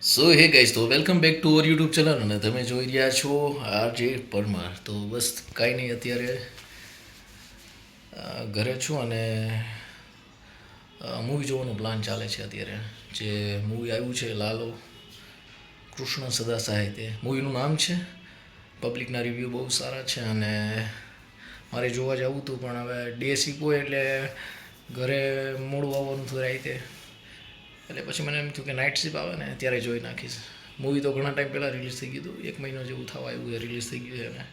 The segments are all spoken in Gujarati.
સો હે ગાઈસ તો welcome back to our YouTube channel અને તમે જોઈ રહ્યા છો આરજે પરમાર. તો બસ કાંઈ નહીં, અત્યારે ઘરે છું અને મૂવી જોવાનો પ્લાન ચાલે છે. અત્યારે જે મૂવી આવ્યું છે લાલો કૃષ્ણ સદા સાહિત્ય મૂવીનું નામ છે. પબ્લિકના રિવ્યૂ બહુ સારા છે અને મારે જોવા જવું હતું, પણ હવે ડે શીખવો એટલે ઘરે મોડું આવવાનું થયું રાતે, એટલે પછી મને એમ થયું કે નાઇટ શિપ આવે ને ત્યારે જોઈ નાખીશ. મૂવી તો ઘણા ટાઈમ પહેલાં રિલીઝ થઈ ગયું હતું, 1 મહિનો જેવું થવા આવ્યું એ રિલીઝ થઈ ગયું છે અને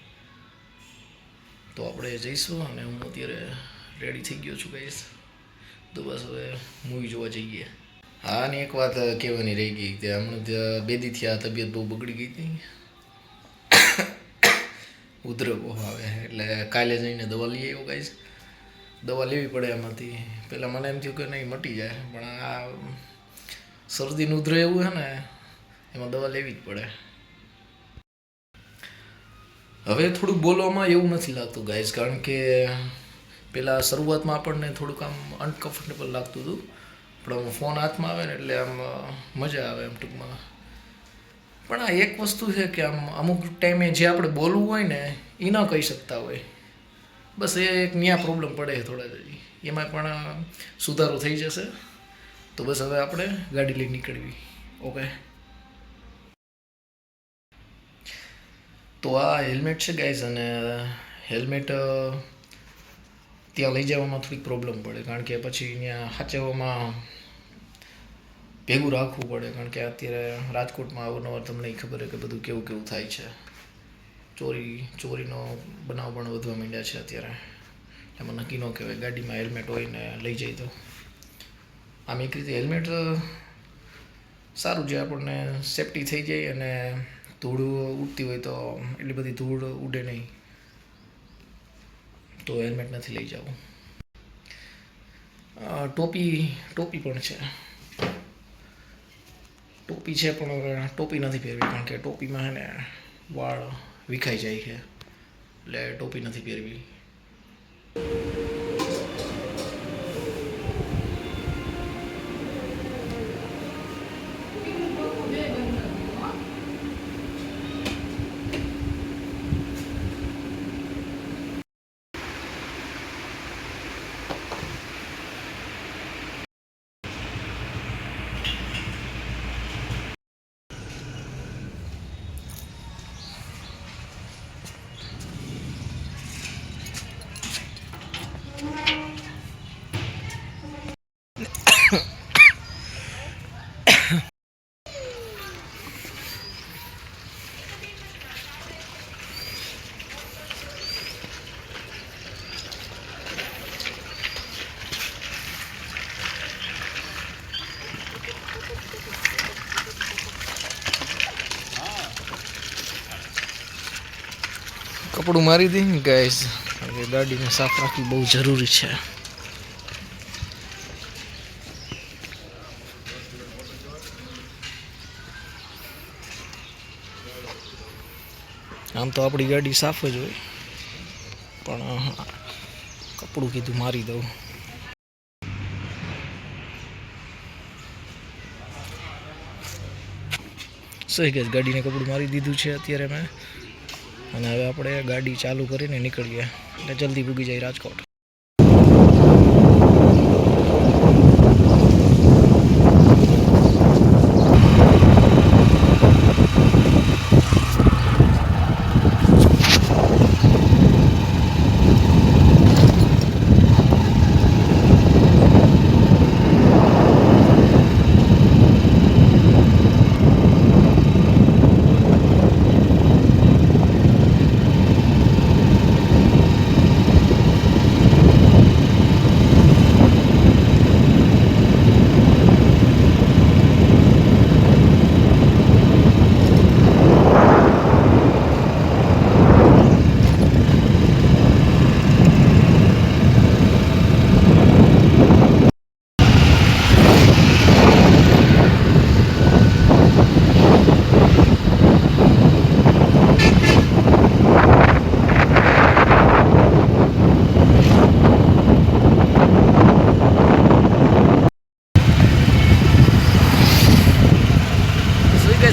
તો આપણે જઈશું અને હું અત્યારે રેડી થઈ ગયો છું કહીશ. તો બસ હવે મૂવી જોવા જઈએ. હા, ને એક વાત કહેવાની રહી ગઈ કે હમણાં 2 દીથી આ તબિયત બહુ બગડી ગઈ હતી, ઉધરસ બહુ આવે એટલે કાલે જઈને દવા લઈ આવ્યો કહીશ. દવા લેવી પડે એમાંથી. પહેલાં મને એમ થયું કે નહીં મટી જાય, પણ આ શરદીનું ઉધરે એવું છે ને એમાં દવા લેવી જ પડે. હવે થોડુંક બોલવામાં એવું નથી લાગતું ગાઈઝ, કારણ કે પહેલાં શરૂઆતમાં આપણને થોડુંક આમ અનકમ્ફર્ટેબલ લાગતું હતું, પણ ફોન હાથમાં આવે ને એટલે આમ મજા આવે એમ ટૂંકમાં. પણ આ એક વસ્તુ છે કે આમ અમુક ટાઈમે જે આપણે બોલવું હોય ને એ ન કહી શકતા હોય, બસ એ એક ન્યા પ્રોબ્લેમ પડે છે થોડા જ. એમાં પણ સુધારો થઈ જશે. તો બસ હવે આપણે ગાડી લઈને નીકળવી. ઓકે, તો આ હેલ્મેટ છે ગાઈઝ, અને હેલ્મેટ ત્યાં લઈ જવામાં થોડીક પ્રોબ્લેમ પડે, કારણ કે પછી ત્યાં સાચવવામાં ભેગું રાખવું પડે, કારણ કે અત્યારે રાજકોટમાં અવારનવાર તમને ખબર છે કે બધું કેવું કેવું થાય છે. ચોરીનો બનાવ પણ વધવા માંડ્યા છે અત્યારે. એમાં નક્કી ન કહેવાય ગાડીમાં હેલ્મેટ હોય ને લઈ જાય તો. આમ એક રીતે હેલ્મેટ સારું છે, આપણને સેફટી થઈ જાય અને ધૂળ ઉડતી હોય તો એટલી બધી ધૂળ ઉડે નહીં, તો હેલ્મેટ નથી લઈ જવું. ટોપી પણ છે. ટોપી છે પણ હવે ટોપી નથી પહેરવી, કારણ કે ટોપીમાં છે ને વાળ વિખાઈ જાય છે, એટલે ટોપી નથી પહેરવી. કપડું મારી દઈ ને ગાઈસ, કારણ કે ગાડીને સાફ રાખવી બહુ જરૂરી છે. આમ તો આપણી ગાડી સાફ જ હોય, પણ કપડું કીધું મારી દઉં. સહી કે ગાડીને કપડું મારી દીધું છે અત્યારે મેં, અને હવે આપણે ગાડી ચાલુ કરીને નીકળીએ એટલે જલ્દી પૂગી જાય રાજકોટ.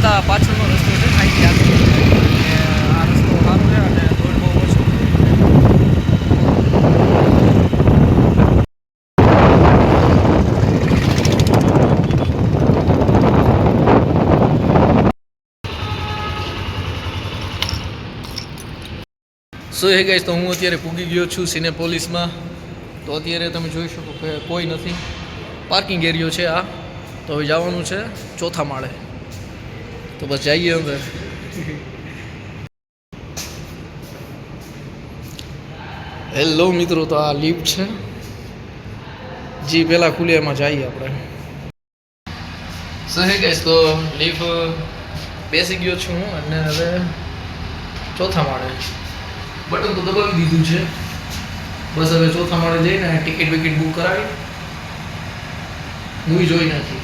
આ પાછળનો રસ્તો છે અહીંથી આગળ અને આ રસ્તો સારો છે અને રોડ બહુ ઓછો. સો હે ગાઈસ, તો હું અત્યારે પૂગી ગયો છું સિનેપોલિસમાં. તો અત્યારે તમે જોઈ શકો કે કોઈ નથી, પાર્કિંગ એરિયો છે આ. તો હવે જવાનું છે ચોથા માળે, તો બસ જઈએ અંદર. હેલો મિત્રો, તો આ લિફ્ટ છે, જે પહેલાં ખુલે એમાં જઈએ આપણે. સો હે ગાઈસ, તો લિફ્ટ બેસી ગયો છું હું અને હવે ચોથા માળે બટન તો દબાવી દીધું છે. બસ હવે ચોથા માળે જઈને ટિકિટ વિકિટ બુક કરાવી મૂવી જોઈ નાખી.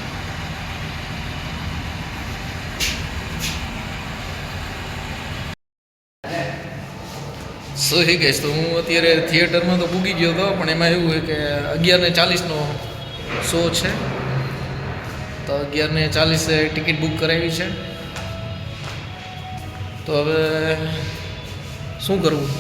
સો હે ગાઈસ, તો હું અત્યારે થિયેટરમાં તો પૂગી ગયો હતો, પણ એમાં એવું હોય કે 11:40નો શો છે. તો 11:40 ટિકિટ બુક કરાવી છે. તો હવે શું કરવું?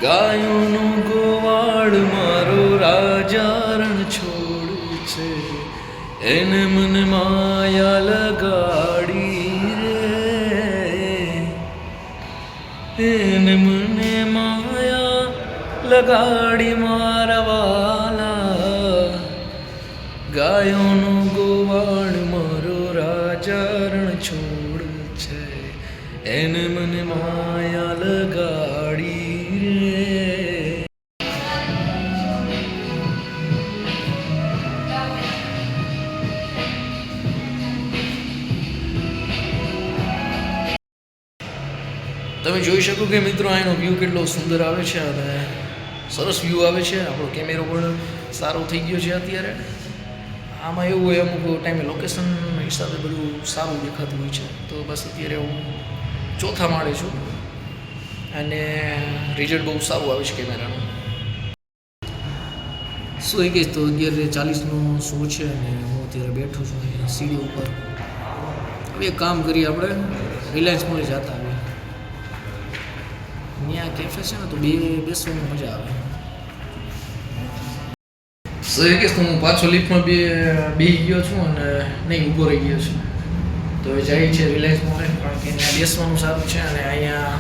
ગાયોનો ગોવાળ મારો રાજા રણ છોડ છે, એને મને માયા લગાડી રે, એને મને માયા લગાડી મારા વાલા. ગાયોનો ગોવાળ મારો રાજા રણ છોડ છે, એને મને માયા લગાડી રે. તમે જોઈ શકો કે મિત્રો અહીંનો વ્યૂ કેટલો સુંદર આવે છે અને સરસ વ્યૂ આવે છે. આપણો કેમેરો પણ સારો થઈ ગયો છે અત્યારે. આમાં એવું હોય અમુક ટાઈમે લોકેશન હિસાબે બધું સારું દેખાતું હોય છે. તો બસ અત્યારે હું ચોથા માળે છું અને રિઝલ્ટ બહુ સારું આવે છે કેમેરાનું. શું એ કહીશ, તો 11:40નો શો છે અને હું અત્યારે બેઠો છું અહીંયા સીડી ઉપર. હવે એક કામ કરીએ, આપણે રિલાયન્સ મોલે જતા આવીએ. ત્યાં કેફે છે ને, તો બેસવામાં મજા આવે. સો એ કહીશ, તો હું પાછો લિફ્ટમાં બેસી ગયો છું અને નહીં ઊભો રહી ગયો છું. તો એ જાય છે રિલાયન્સ મોલે, કારણ કે ત્યાં બેસવાનું સારું છે અને અહીંયા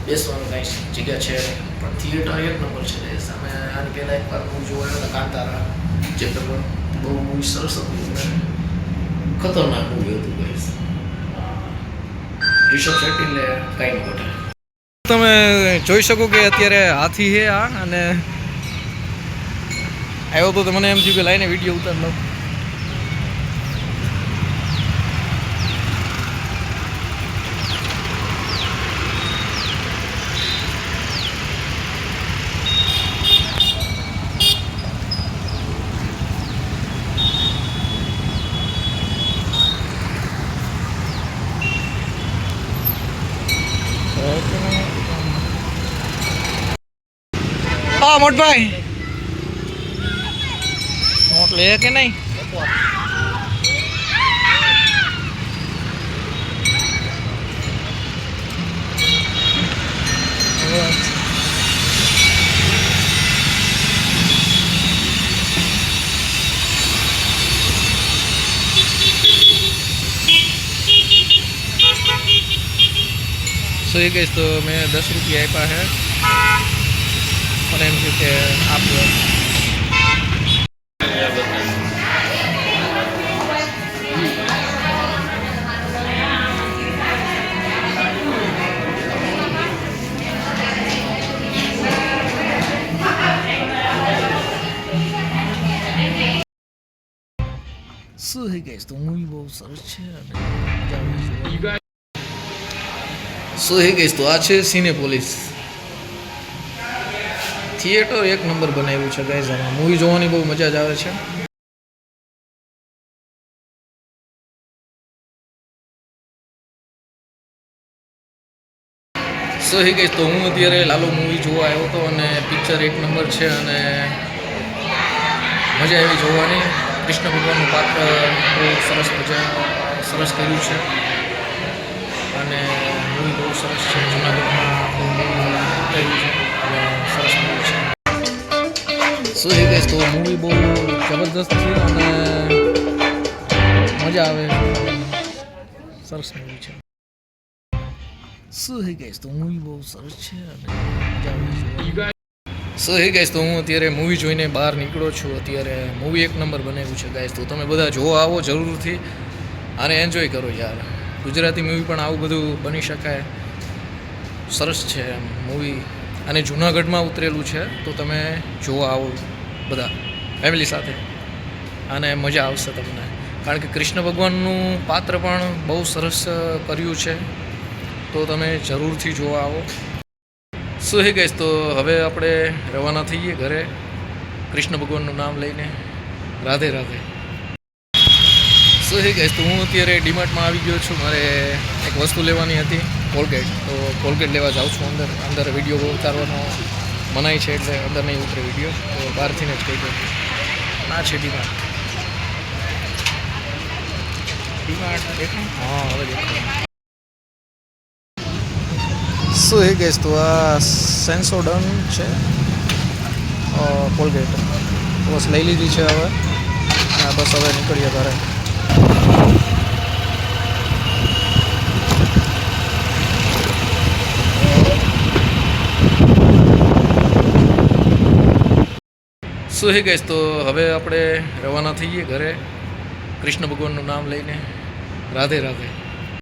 બેસવાનું કાંઈ જગ્યા છે. પણ થિયેટર એક નંબર છે. સામે આની પહેલાં એકવાર હું જોયો હતો કાંતારા પિક્ચર, પણ બહુ મૂવી સરસ હતું અને ખતરનાક મૂવી હતું ગાઈસ. રિષભ શેટ્ટી એટલે કાંઈ ન ઘટે. તમે જોઈ શકો કે અત્યારે હાથી છે આ, અને આવ્યો તો મને એમ થયું કે લાઈને વિડીયો ઉતાર લઉં. હા મોટભાઈ, મોટ લે કે નહીં? સો એ કહીશ, તો મેં 10 રૂપિયા આપ્યા છે અને એમ થયું કે આપો. શું થઈ ગઈ, તો મૂવી બહુ સરસ છે અને મજા આવે છે. સો હે ગઈશ, તો આ છે સિનેપોલિસ થિયેટર. એક નંબર બનાવ્યું છે ગાઈઝ. આમાં મૂવી જોવાની બહુ મજા જ આવે છે. સો હે ગઈશ, તો હું અત્યારે લાલો મૂવી જોવા આવ્યો હતો અને પિક્ચર એક નંબર છે અને મજા આવી જોવાની. કૃષ્ણ ભગવાનનું પાત્ર બહુ સરસ કર્યું છે અને મૂવી બહુ સરસ છે. જૂનાગઢમાં કર્યું છે અને સરસ મૂવી છે. શું છે ગઈશ તો મૂવી બહુ જબરદસ્ત છે અને મજા આવે. સરસ મૂવી છે. શું છે ગઈશ તો મૂવી બહુ સરસ છે અને મજા આવે. સો હે ગાઈસ તો હું અત્યારે મૂવી જોઈને બહાર નીકળ્યો છું. અત્યારે મૂવી એક નંબર બનાવ્યું છે ગાઈસ, તો તમે બધા જોવા આવો જરૂરથી અને એન્જોય કરો યાર. ગુજરાતી મૂવી પણ આવું બધું બની શકાય, સરસ છે એમ મૂવી. અને જૂનાગઢમાં ઉતરેલું છે તો તમે જોવા આવો બધા ફેમિલી સાથે અને મજા આવશે તમને. કારણ કે કૃષ્ણ ભગવાનનું પાત્ર પણ બહુ સરસ કર્યું છે, તો તમે જરૂરથી જોવા આવો. શું હે ગઈશ તો હવે આપણે રવાના થઈએ ઘરે કૃષ્ણ ભગવાનનું નામ લઈને. રાધે રાધે. શું હે ગઈશ તો હું અત્યારે ડીમાર્ટમાં આવી ગયો છું. મારે એક વસ્તુ લેવાની હતી, કોલગેટ. તો કોલગેટ લેવા જાઉં છું. અંદર વિડીયો ઉતારવાનો મનાઈ છે એટલે અંદર નહીં ઉતરે વિડીયો, તો બહારથી જ કહી દઉં. ના છે ડીમાર્ટ દેખાય. હા હવે દેખાય. શું હે ગઈશ તો આ સેન્સોડન છે કોલગેટ, બસ લઈ લીધી છે હવે. બસ હવે નીકળીએ ઘરે. શું હે ગઈશ તો હવે આપણે રવાના થઈએ ઘરે કૃષ્ણ ભગવાનનું નામ લઈને. રાધે રાધે.